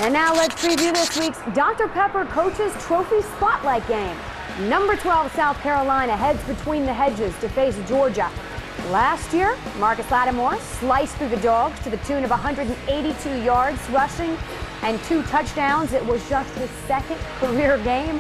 And now let's preview this week's Dr. Pepper Coaches Trophy Spotlight game. Number 12 South Carolina heads between the hedges to face Georgia. Last year, Marcus Lattimore sliced through the Dogs to the tune of 182 yards rushing and 2 touchdowns. It was just his second career game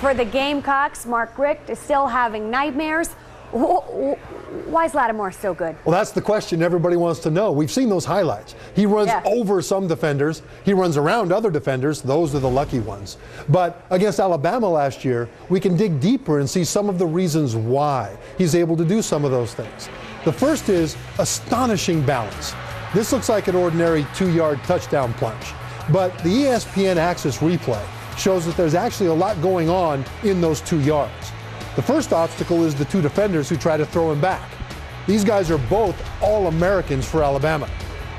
for the Gamecocks. Mark Richt is still having nightmares. Why is Lattimore so good? Well, that's the question everybody wants to know. We've seen those highlights. He runs over some defenders. He runs around other defenders. Those are the lucky ones. But against Alabama last year, we can dig deeper and see some of the reasons why he's able to do some of those things. The first is astonishing balance. This looks like an ordinary 2-yard touchdown plunge. But the ESPN Access replay shows that there's actually a lot going on in those 2 yards. The first obstacle is the 2 defenders who try to throw him back. These guys are both All-Americans for Alabama.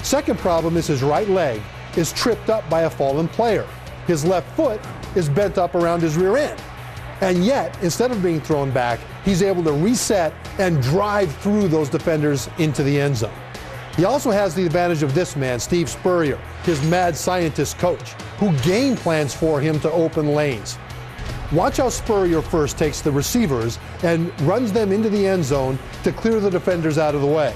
Second problem is his right leg is tripped up by a fallen player. His left foot is bent up around his rear end. And yet, instead of being thrown back, he's able to reset and drive through those defenders into the end zone. He also has the advantage of this man, Steve Spurrier, his mad scientist coach, who game plans for him to open lanes. Watch how Spurrier first takes the receivers and runs them into the end zone to clear the defenders out of the way.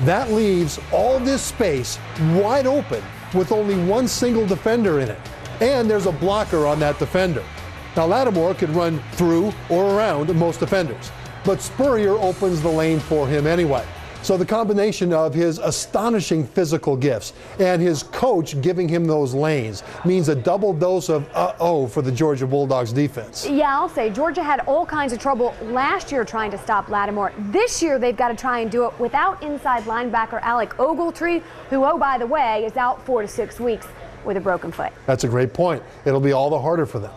That leaves all this space wide open with only one single defender in it. And there's a blocker on that defender. Now Lattimore could run through or around most defenders, but Spurrier opens the lane for him anyway. So the combination of his astonishing physical gifts and his coach giving him those lanes means a double dose of uh-oh for the Georgia Bulldogs defense. Yeah, I'll say Georgia had all kinds of trouble last year trying to stop Lattimore. This year they've got to try and do it without inside linebacker Alec Ogletree, who, oh, by the way, is out 4 to 6 weeks with a broken foot. That's a great point. It'll be all the harder for them.